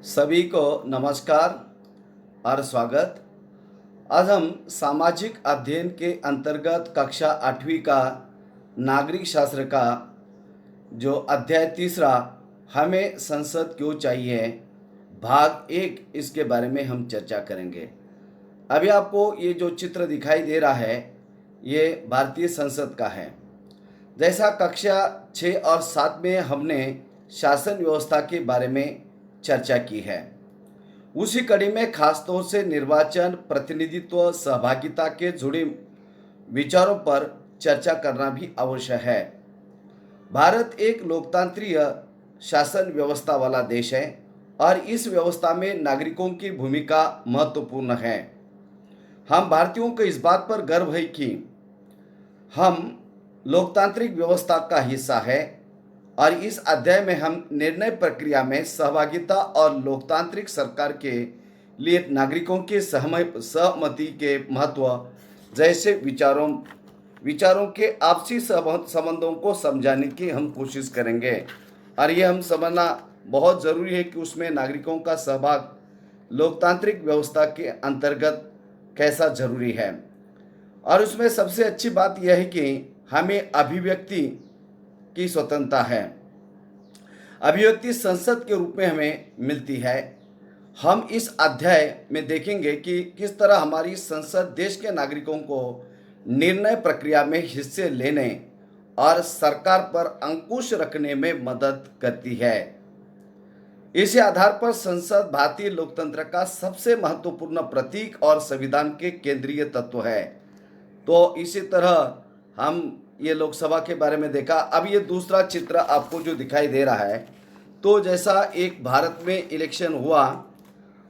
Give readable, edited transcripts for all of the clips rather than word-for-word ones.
सभी को नमस्कार और स्वागत। आज हम सामाजिक अध्ययन के अंतर्गत कक्षा 8वीं का नागरिक शास्त्र का जो अध्याय तीसरा हमें संसद क्यों चाहिए भाग 1 इसके बारे में हम चर्चा करेंगे। अभी आपको ये जो चित्र दिखाई दे रहा है ये भारतीय संसद का है। जैसा कक्षा 6 और 7 में हमने शासन व्यवस्था के बारे में चर्चा की है, उसी कड़ी में खासतौर से निर्वाचन, प्रतिनिधित्व, सहभागिता के जुड़े विचारों पर चर्चा करना भी आवश्यक है। भारत एक लोकतांत्रिक शासन व्यवस्था वाला देश है और इस व्यवस्था में नागरिकों की भूमिका महत्वपूर्ण है। हम भारतीयों को इस बात पर गर्व है कि हम लोकतांत्रिक व्यवस्था का हिस्सा है और इस अध्याय में हम निर्णय प्रक्रिया में सहभागिता और लोकतांत्रिक सरकार के लिए नागरिकों के सहमति के महत्व जैसे विचारों के आपसी संबंधों को समझाने की हम कोशिश करेंगे। और ये हम समझना बहुत ज़रूरी है कि उसमें नागरिकों का सहभाग लोकतांत्रिक व्यवस्था के अंतर्गत कैसा ज़रूरी है। और उसमें सबसे अच्छी बात यह है कि हमें अभिव्यक्ति की स्वतंत्रता है। अभिव्यक्ति संसद के रूप में हमें मिलती है। हम इस अध्याय में देखेंगे कि किस तरह हमारी संसद देश के नागरिकों को निर्णय प्रक्रिया में हिस्से लेने और सरकार पर अंकुश रखने में मदद करती है। इसी आधार पर संसद भारतीय लोकतंत्र का सबसे महत्वपूर्ण प्रतीक और संविधान के केंद्रीय तत्व है। तो इसी तरह हम ये लोकसभा के बारे में देखा। अब ये दूसरा चित्र आपको जो दिखाई दे रहा है, तो जैसा एक भारत में इलेक्शन हुआ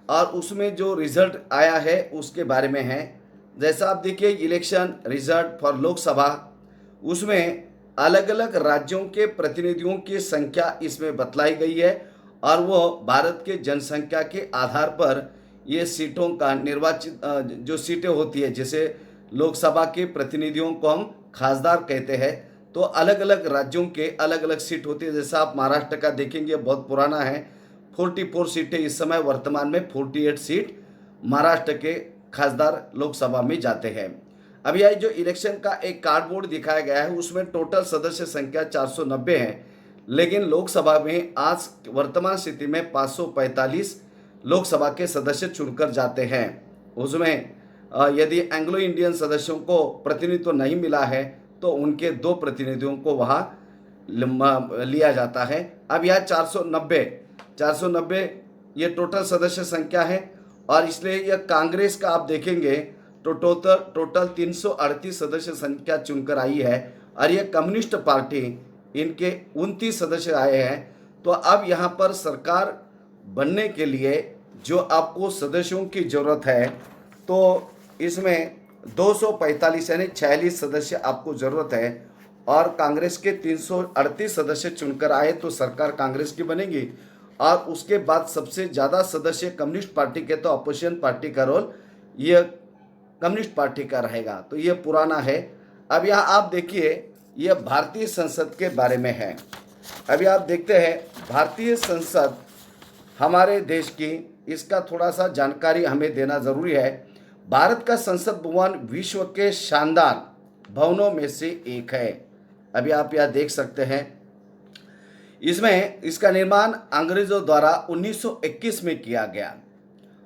और उसमें जो रिजल्ट आया है उसके बारे में है। जैसा आप देखिए इलेक्शन रिजल्ट फॉर लोकसभा, उसमें अलग अलग राज्यों के प्रतिनिधियों की संख्या इसमें बतलाई गई है और वो भारत के जनसंख्या के आधार पर ये सीटों का निर्वाचित जो सीटें होती है, जैसे लोकसभा के प्रतिनिधियों को हम खासदार कहते हैं, तो अलग अलग राज्यों के अलग अलग सीट होती है। जैसा आप महाराष्ट्र का देखेंगे, बहुत पुराना है, 44 सीटें इस समय वर्तमान में 48 सीट महाराष्ट्र के खासदार लोकसभा में जाते हैं। अब यह जो इलेक्शन का एक कार्डबोर्ड दिखाया गया है उसमें टोटल सदस्य संख्या 490 है, लेकिन लोकसभा में आज वर्तमान स्थिति में 545 लोकसभा के सदस्य चुनकर जाते हैं। उसमें यदि एंग्लो इंडियन सदस्यों को प्रतिनिधित्व नहीं मिला है तो उनके 2 प्रतिनिधियों को वहाँ लिया जाता है। अब यह 490 ये टोटल सदस्य संख्या है और इसलिए यह कांग्रेस का आप देखेंगे तो टोटल 338 सदस्य संख्या चुनकर आई है और यह कम्युनिस्ट पार्टी इनके 29 सदस्य आए हैं। तो अब यहाँ पर सरकार बनने के लिए जो आपको सदस्यों की ज़रूरत है, तो इसमें 245 यानी 46 सदस्य आपको ज़रूरत है और कांग्रेस के 338 सदस्य चुनकर आए तो सरकार कांग्रेस की बनेगी। और उसके बाद सबसे ज़्यादा सदस्य कम्युनिस्ट पार्टी के, तो अपोजिशन पार्टी का रोल ये कम्युनिस्ट पार्टी का रहेगा। तो ये पुराना है। अब यहाँ आप देखिए ये भारतीय संसद के बारे में है। अभी आप देखते हैं भारतीय संसद हमारे देश की, इसका थोड़ा सा जानकारी हमें देना ज़रूरी है। भारत का संसद भवन विश्व के शानदार भवनों में से एक है। अभी आप यह देख सकते हैं, इसमें इसका निर्माण अंग्रेजों द्वारा 1921 में किया गया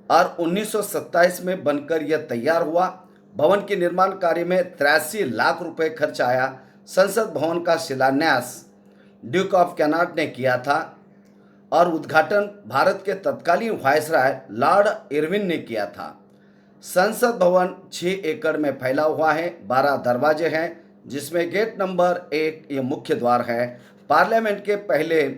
और 1927 में बनकर यह तैयार हुआ। भवन के निर्माण कार्य में 83 लाख रुपए खर्च आया। संसद भवन का शिलान्यास ड्यूक ऑफ कैनाट ने किया था और उद्घाटन भारत के तत्कालीन वायसराय लॉर्ड इरविन ने किया था। संसद भवन 6 एकड़ में फैला हुआ है। 12 दरवाजे हैं जिसमें गेट नंबर 1 ये मुख्य द्वार है। पार्लियामेंट के पहले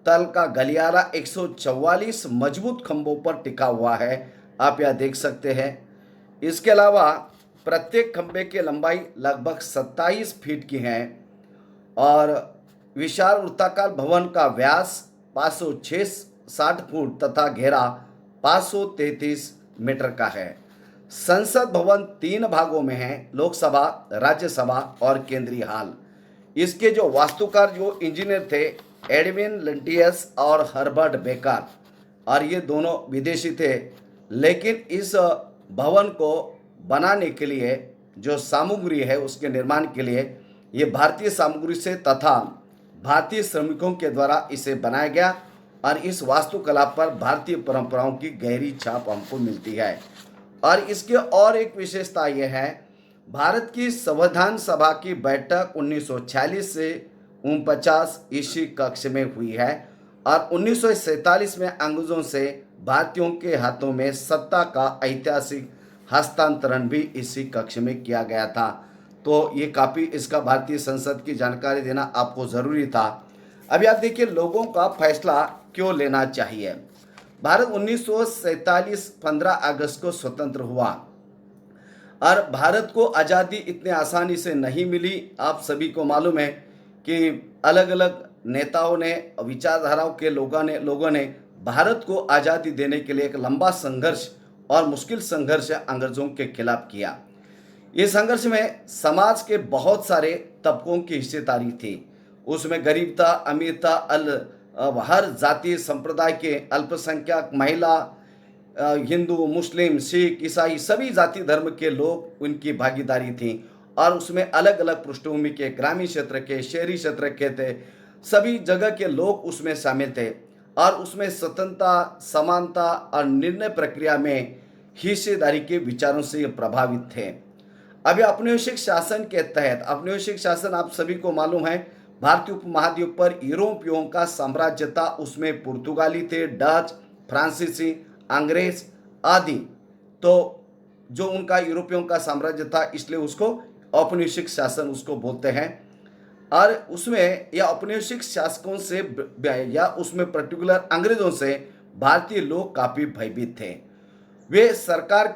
तल का गलियारा 144 मजबूत खंभों पर टिका हुआ है, आप यह देख सकते हैं। इसके अलावा प्रत्येक खंभे की लंबाई लगभग 27 फीट की है और विशाल वृत्ताकार भवन का व्यास 560 फुट तथा घेरा 533 मीटर का है। संसद भवन 3 भागों में है, लोकसभा, राज्यसभा और केंद्रीय हाल। इसके जो वास्तुकार जो इंजीनियर थे एडविन लेंटियस और हर्बर्ट बेकर, और ये दोनों विदेशी थे। लेकिन इस भवन को बनाने के लिए जो सामग्री है उसके निर्माण के लिए ये भारतीय सामग्री से तथा भारतीय श्रमिकों के द्वारा इसे बनाया गया और इस वास्तुकला पर भारतीय परंपराओं की गहरी छाप हमको मिलती है। और इसके और एक विशेषता यह है, भारत की संविधान सभा की बैठक 1946 से 49 ईस्वी कक्ष में हुई है और 1947 में अंग्रेजों से भारतीयों के हाथों में सत्ता का ऐतिहासिक हस्तांतरण भी इसी कक्ष में किया गया था। तो ये काफ़ी इसका भारतीय संसद की जानकारी देना आपको ज़रूरी था। अभी आप देखिए लोगों का फैसला क्यों लेना चाहिए। भारत 1947 15 अगस्त को स्वतंत्र हुआ और भारत को आज़ादी इतने आसानी से नहीं मिली। आप सभी को मालूम है कि अलग अलग नेताओं ने, विचारधाराओं के लोगों ने भारत को आज़ादी देने के लिए एक लंबा संघर्ष और मुश्किल संघर्ष अंग्रेजों के खिलाफ किया। इस संघर्ष में समाज के बहुत सारे तबकों की हिस्सेदारी थी। उसमें गरीब था, अमीर था, हर जाति संप्रदाय के अल्पसंख्यक, महिला, हिंदू, मुस्लिम, सिख, ईसाई सभी जाति धर्म के लोग उनकी भागीदारी थी। और उसमें अलग अलग पृष्ठभूमि के, ग्रामीण क्षेत्र के, शहरी क्षेत्र के थे, सभी जगह के लोग उसमें शामिल थे। और उसमें स्वतंत्रता, समानता और निर्णय प्रक्रिया में हिस्सेदारी के विचारों से ये प्रभावित थे। अभी औपनिवेशिक शासन के तहत, औपनिवेशिक शासन आप सभी को मालूम है भारतीय उपमहाद्वीप पर यूरोपियों का साम्राज्य था। उसमें पुर्तगाली थे, डच, फ्रांसीसी, अंग्रेज आदि। तो जो उनका यूरोपियों का साम्राज्य था इसलिए उसको औपनिवेशिक शासन उसको बोलते हैं। और उसमें या औपनिवेशिक शासकों से या उसमें पर्टिकुलर अंग्रेजों से भारतीय लोग काफ़ी भयभीत थे। वे सरकार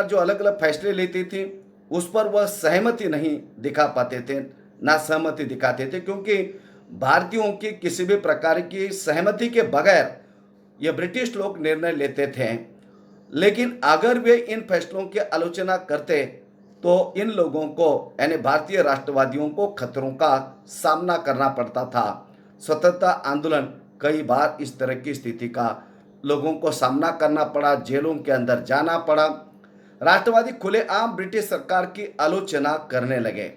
जो अलग अलग फैसले लेती थी उस पर वह सहमति नहीं दिखा पाते थे, ना सहमति दिखाते थे, क्योंकि भारतीयों की किसी भी प्रकार की सहमति के बगैर ये ब्रिटिश लोग निर्णय लेते थे। लेकिन अगर वे इन फैसलों की आलोचना करते तो इन लोगों को यानी भारतीय राष्ट्रवादियों को खतरों का सामना करना पड़ता था। स्वतंत्रता आंदोलन कई बार इस तरह की स्थिति का लोगों को सामना करना पड़ा, जेलों के अंदर जाना पड़ा। राष्ट्रवादी खुलेआम ब्रिटिश सरकार की आलोचना करने लगे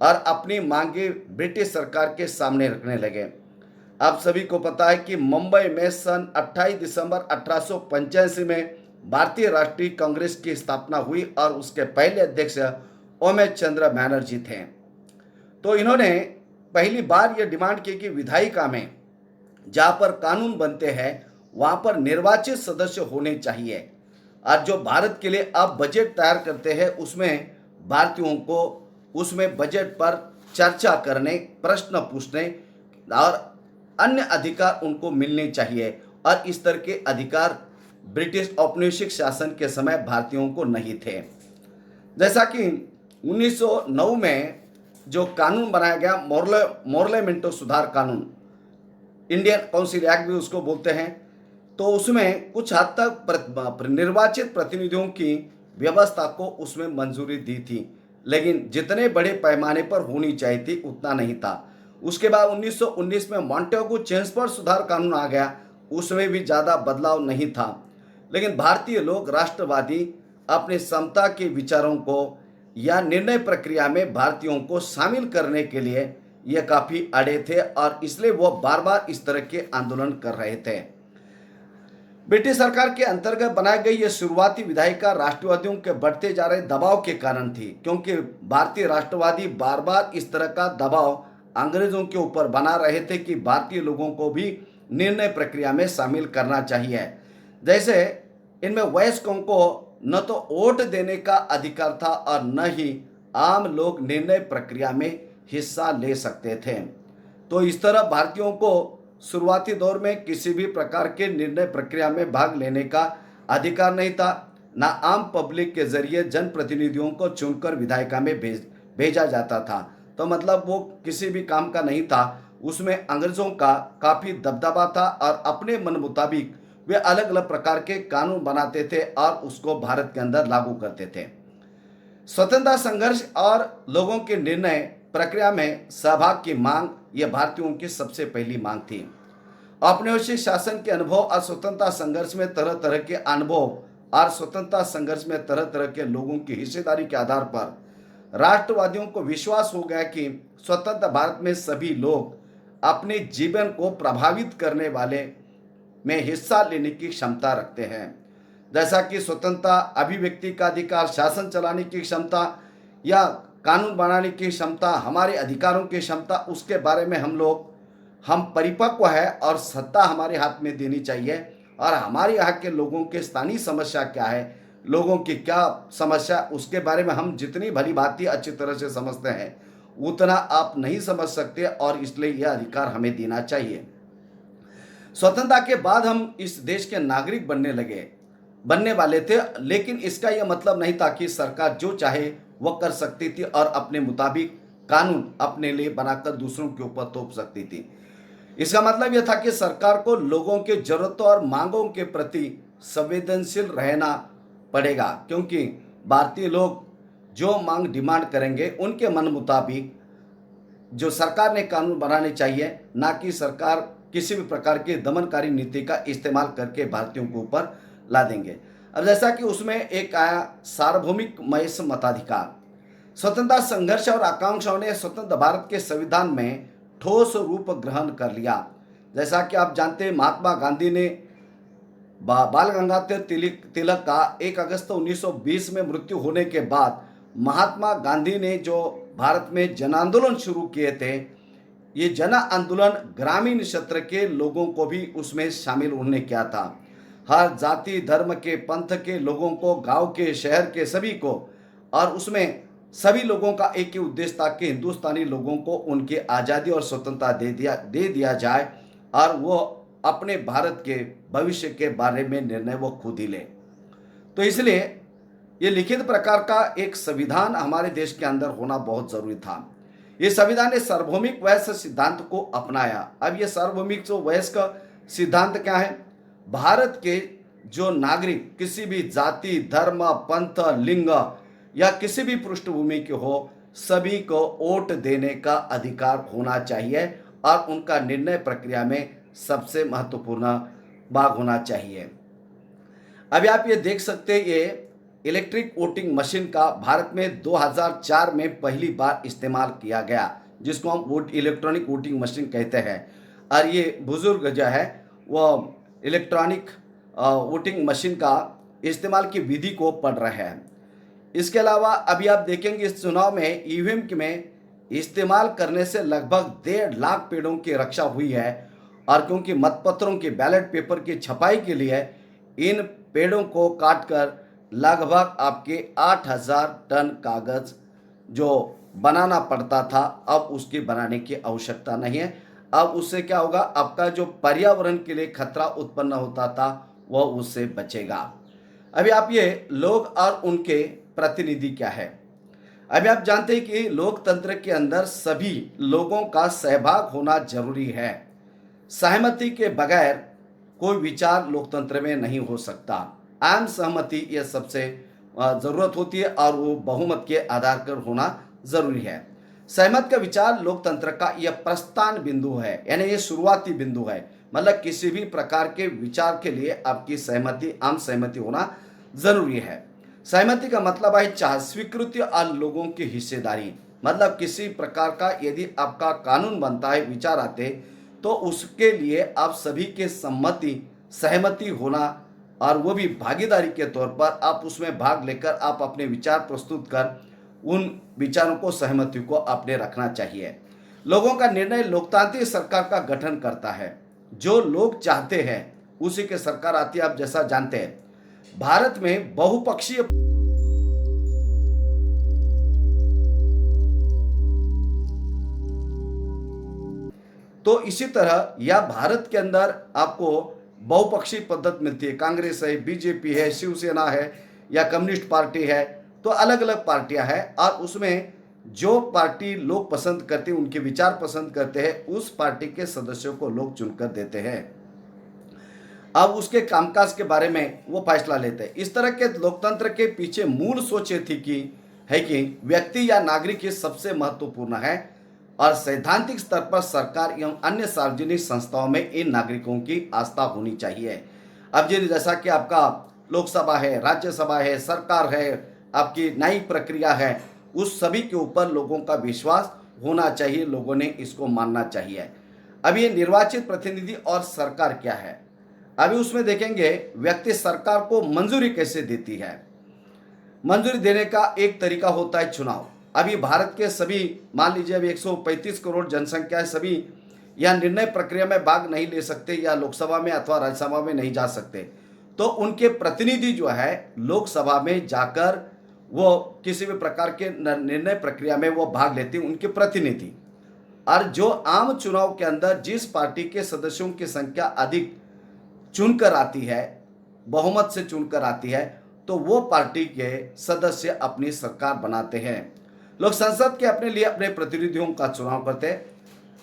और अपनी मांगे ब्रिटिश सरकार के सामने रखने लगे। आप सभी को पता है कि मुंबई में सन 28 दिसंबर 1885 में भारतीय राष्ट्रीय कांग्रेस की स्थापना हुई और उसके पहले अध्यक्ष ओमेश चंद्र बैनर्जी थे। तो इन्होंने पहली बार यह डिमांड की कि विधायिका में जहाँ पर कानून बनते हैं वहाँ पर निर्वाचित सदस्य होने चाहिए और जो भारत के लिए अब बजट तैयार करते हैं उसमें भारतीयों को उसमें बजट पर चर्चा करने, प्रश्न पूछने और अन्य अधिकार उनको मिलने चाहिए। और इस तरह के अधिकार ब्रिटिश औपनिवेशिक शासन के समय भारतीयों को नहीं थे। जैसा कि 1909 में जो कानून बनाया गया, मोर्ले मिंटो सुधार कानून, इंडियन काउंसिल एक्ट भी उसको बोलते हैं, तो उसमें कुछ हद तक निर्वाचित प्रतिनिधियों की व्यवस्था को उसमें मंजूरी दी थी, लेकिन जितने बड़े पैमाने पर होनी चाहिए थी उतना नहीं था। उसके बाद 1919 में मॉन्टेगू चेम्सफोर्ड सुधार कानून आ गया, उसमें भी ज़्यादा बदलाव नहीं था। लेकिन भारतीय लोग राष्ट्रवादी अपने समता के विचारों को या निर्णय प्रक्रिया में भारतीयों को शामिल करने के लिए ये काफ़ी अड़े थे और इसलिए वो बार बार इस तरह के आंदोलन कर रहे थे। ब्रिटिश सरकार के अंतर्गत बनाई गई ये शुरुआती विधायिका राष्ट्रवादियों के बढ़ते जा रहे दबाव के कारण थी, क्योंकि भारतीय राष्ट्रवादी बार बार इस तरह का दबाव अंग्रेजों के ऊपर बना रहे थे कि भारतीय लोगों को भी निर्णय प्रक्रिया में शामिल करना चाहिए। जैसे इनमें वयस्कों को न तो वोट देने का अधिकार था और न ही आम लोग निर्णय प्रक्रिया में हिस्सा ले सकते थे। तो इस तरह भारतीयों को शुरुआती दौर में किसी भी प्रकार के निर्णय प्रक्रिया में भाग लेने का अधिकार नहीं था, ना आम पब्लिक के जरिए जनप्रतिनिधियों को चुनकर विधायिका में भेजा जाता था। तो मतलब वो किसी भी काम का नहीं था, उसमें अंग्रेजों का काफ़ी दबदबा था और अपने मन मुताबिक वे अलग अलग प्रकार के कानून बनाते थे और उसको भारत के अंदर लागू करते थे। स्वतंत्रता संघर्ष और लोगों के निर्णय प्रक्रिया में सहभाग की मांग यह भारतीयों की सबसे पहली मांग थी। औपनिवेशिक शासन के अनुभव और स्वतंत्रता संघर्ष में तरह तरह के अनुभव और स्वतंत्रता संघर्ष में तरह तरह के लोगों की हिस्सेदारी के आधार पर राष्ट्रवादियों को विश्वास हो गया कि स्वतंत्र भारत में सभी लोग अपने जीवन को प्रभावित करने वाले में हिस्सा लेने की क्षमता रखते हैं। जैसा कि स्वतंत्रता, अभिव्यक्ति का अधिकार, शासन चलाने की क्षमता या कानून बनाने की क्षमता, हमारे अधिकारों की क्षमता, उसके बारे में हम परिपक्व है और सत्ता हमारे हाथ में देनी चाहिए। और हमारे यहाँ के लोगों के स्थानीय समस्या क्या है, लोगों की क्या समस्या, उसके बारे में हम जितनी भली भांति अच्छी तरह से समझते हैं उतना आप नहीं समझ सकते, और इसलिए यह अधिकार हमें देना चाहिए। स्वतंत्रता के बाद हम इस देश के नागरिक बनने वाले थे, लेकिन इसका यह मतलब नहीं था कि सरकार जो चाहे वह कर सकती थी और अपने मुताबिक कानून अपने लिए बनाकर दूसरों के ऊपर थोप सकती थी। इसका मतलब यह था कि सरकार को लोगों के जरूरतों और मांगों के प्रति संवेदनशील रहना पड़ेगा, क्योंकि भारतीय लोग जो मांग डिमांड करेंगे उनके मन मुताबिक जो सरकार ने कानून बनाने चाहिए, ना कि सरकार किसी भी प्रकार की दमनकारी नीति का इस्तेमाल करके भारतीयों के ऊपर ला देंगे। अब जैसा कि उसमें एक आया सार्वभौमिक महेश मताधिकार। स्वतंत्रता संघर्ष और आकांक्षाओं ने स्वतंत्र भारत के संविधान में ठोस रूप ग्रहण कर लिया। जैसा कि आप जानते हैं, महात्मा गांधी ने बाल गंगाधर तिलक का 1 अगस्त 1920 में मृत्यु होने के बाद महात्मा गांधी ने जो भारत में जन आंदोलन शुरू किए थे, ये जन आंदोलन ग्रामीण क्षेत्र के लोगों को भी उसमें शामिल उन्होंने किया था। हर जाति धर्म के पंथ के लोगों को, गांव के शहर के सभी को, और उसमें सभी लोगों का एक ही उद्देश्य था कि हिंदुस्तानी लोगों को उनकी आज़ादी और स्वतंत्रता दे दिया जाए और वो अपने भारत के भविष्य के बारे में निर्णय वो खुद ही ले। तो इसलिए ये लिखित प्रकार का एक संविधान हमारे देश के अंदर होना बहुत जरूरी था। ये संविधान ने सार्वभौमिक वयस्क सिद्धांत को अपनाया। अब ये सार्वभौमिक जो वयस्क सिद्धांत क्या है? भारत के जो नागरिक किसी भी जाति धर्म पंथ लिंग या किसी भी पृष्ठभूमि के हो, सभी को वोट देने का अधिकार होना चाहिए और उनका निर्णय प्रक्रिया में सबसे महत्वपूर्ण भाग होना चाहिए। अभी आप ये देख सकते हैं, ये इलेक्ट्रिक वोटिंग मशीन का भारत में 2004 में पहली बार इस्तेमाल किया गया, जिसको हम इलेक्ट्रॉनिक वोटिंग मशीन कहते हैं। और ये बुजुर्ग जो है वो इलेक्ट्रॉनिक वोटिंग मशीन का इस्तेमाल की विधि को पढ़ रहे हैं। इसके अलावा अभी आप देखेंगे इस चुनाव में ईवीएम में इस्तेमाल करने से लगभग 1.5 लाख पेड़ों की रक्षा हुई है, और क्योंकि मतपत्रों के बैलेट पेपर की छपाई के लिए इन पेड़ों को काटकर लगभग आपके 8000 टन कागज जो बनाना पड़ता था, अब उसकी बनाने की आवश्यकता नहीं है। अब उससे क्या होगा, आपका जो पर्यावरण के लिए खतरा उत्पन्न होता था वह उससे बचेगा। अभी आप ये लोग और उनके प्रतिनिधि क्या है? अभी आप जानते हैं कि लोकतंत्र के अंदर सभी लोगों का सहभाग होना जरूरी है। सहमति के बगैर कोई विचार लोकतंत्र में नहीं हो सकता। आम सहमति यह सबसे जरूरत होती है और वो बहुमत के आधार पर होना जरूरी है। सहमत का विचार लोकतंत्र का यह प्रस्थान बिंदु है, यानी ये शुरुआती बिंदु है। मतलब किसी भी प्रकार के विचार के लिए आपकी सहमति, आम सहमति होना जरूरी है। सहमति का मतलब है चाह, स्वीकृति और लोगों की हिस्सेदारी। मतलब किसी प्रकार का यदि आपका कानून बनता है, विचार आते, तो उसके लिए आप सभी के सहमति होना, और वो भी भागीदारी के तौर पर आप उसमें भाग लेकर आप अपने विचार प्रस्तुत कर उन विचारों को, सहमति को आपने रखना चाहिए। लोगों का निर्णय लोकतांत्रिक सरकार का गठन करता है। जो लोग चाहते हैं उसी के सरकार आती है। आप जैसा जानते हैं भारत में बहुपक्षीय तो इसी तरह या भारत के अंदर आपको बहुपक्षीय पद्धति मिलती है। कांग्रेस है, बीजेपी है, शिवसेना है या कम्युनिस्ट पार्टी है, तो अलग अलग पार्टियां हैं, और उसमें जो पार्टी लोग पसंद करते हैं, उनके विचार पसंद करते हैं, उस पार्टी के सदस्यों को लोग चुनकर देते हैं। अब उसके कामकाज के बारे में वो फैसला लेते हैं। इस तरह के लोकतंत्र के पीछे मूल सोच ये थी कि व्यक्ति या नागरिक ही सबसे महत्वपूर्ण है, और सैद्धांतिक स्तर पर सरकार एवं अन्य सार्वजनिक संस्थाओं में इन नागरिकों की आस्था होनी चाहिए। अब जी जैसा कि आपका लोकसभा है, राज्यसभा है, सरकार है, आपकी न्यायिक प्रक्रिया है, उस सभी के ऊपर लोगों का विश्वास होना चाहिए, लोगों ने इसको मानना चाहिए। अब ये निर्वाचित प्रतिनिधि और सरकार क्या है, अभी उसमें देखेंगे व्यक्ति सरकार को मंजूरी कैसे देती है। मंजूरी देने का एक तरीका होता है चुनाव। अभी भारत के सभी, मान लीजिए अभी 135 करोड़ जनसंख्या है, सभी या निर्णय प्रक्रिया में भाग नहीं ले सकते या लोकसभा में अथवा राज्यसभा में नहीं जा सकते, तो उनके प्रतिनिधि जो है लोकसभा में जाकर वो किसी भी प्रकार के निर्णय प्रक्रिया में वो भाग लेते हैं, उनके प्रतिनिधि। और जो आम चुनाव के अंदर जिस पार्टी के सदस्यों की संख्या अधिक चुनकर आती है, बहुमत से चुनकर आती है, तो वो पार्टी के सदस्य अपनी सरकार बनाते हैं। लोग संसद के अपने लिए अपने प्रतिनिधियों का चुनाव करते हैं।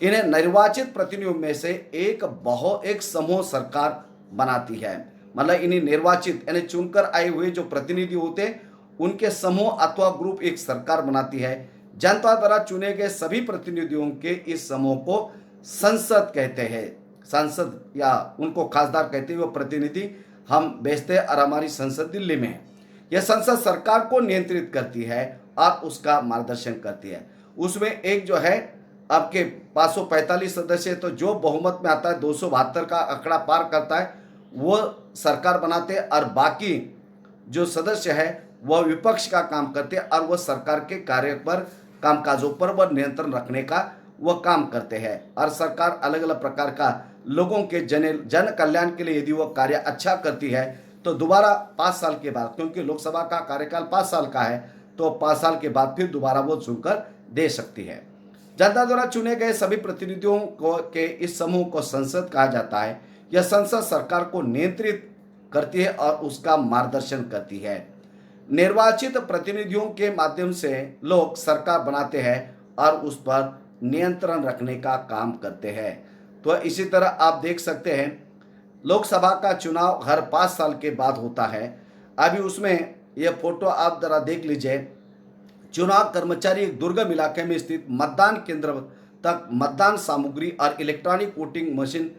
इन्हें निर्वाचित प्रतिनिधियों में से एक समूह सरकार बनाती है। मतलब इन्हें निर्वाचित यानी चुनकर आए हुए जो प्रतिनिधि होते हैं उनके समूह अथवा ग्रुप एक सरकार बनाती है। जनता द्वारा चुने गए सभी प्रतिनिधियों के इस समूह को संसद कहते हैं। संसद या उनको खासदार कहते हैं, वो प्रतिनिधि हम भेजते हैं और हमारी संसद दिल्ली में है। यह संसद सरकार को नियंत्रित करती है और उसका मार्गदर्शन करती है। उसमें एक जो है आपके 545 सदस्य, तो जो बहुमत में आता है 272 का आंकड़ा पार करता है वो सरकार बनाते हैं, और बाकी जो सदस्य है वह विपक्ष का काम करते हैं और वह सरकार के कार्य पर, कामकाजों पर वह नियंत्रण रखने का वह काम करते हैं। और सरकार अलग अलग प्रकार का लोगों के जन कल्याण के लिए यदि वह कार्य अच्छा करती है तो दोबारा 5 साल के बाद, क्योंकि लोकसभा का कार्यकाल 5 साल का है, तो 5 साल के बाद फिर दोबारा वो चुनकर दे सकती है। जनता द्वारा चुने गए सभी प्रतिनिधियों को के इस समूह को संसद कहा जाता है। यह संसद सरकार को नियंत्रित करती है और उसका मार्गदर्शन करती है। निर्वाचित प्रतिनिधियों के माध्यम से लोग सरकार बनाते हैं और उस पर नियंत्रण रखने का काम करते हैं। तो इसी तरह आप देख सकते हैं लोकसभा का चुनाव हर 5 साल के बाद होता है। अभी उसमें यह फोटो आप जरा देख लीजिए। चुनाव कर्मचारी एक दुर्गम इलाके में स्थित मतदान केंद्र तक मतदान सामग्री और इलेक्ट्रॉनिक वोटिंग मशीन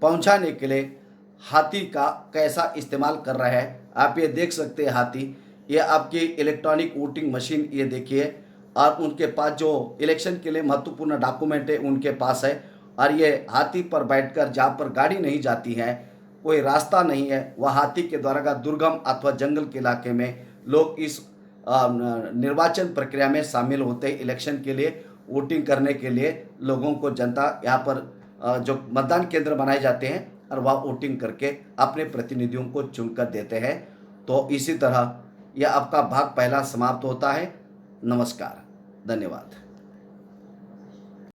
पहुंचाने के लिए हाथी का कैसा इस्तेमाल कर रहा है। आप ये देख सकते हैं हाथी, ये आपकी इलेक्ट्रॉनिक वोटिंग मशीन ये देखिए, और उनके पास जो इलेक्शन के लिए महत्वपूर्ण डॉक्यूमेंट है उनके पास है। और ये हाथी पर बैठकर, जहाँ पर गाड़ी नहीं जाती है, कोई रास्ता नहीं है, वह हाथी के द्वारा का दुर्गम अथवा जंगल के इलाके में लोग इस निर्वाचन प्रक्रिया में शामिल होते हैं। इलेक्शन के लिए वोटिंग करने के लिए लोगों को, जनता यहाँ पर जो मतदान केंद्र बनाए जाते हैं और वह वोटिंग करके अपने प्रतिनिधियों को चुनकर देते हैं। तो इसी तरह यह आपका भाग पहला समाप्त होता है। नमस्कार, धन्यवाद।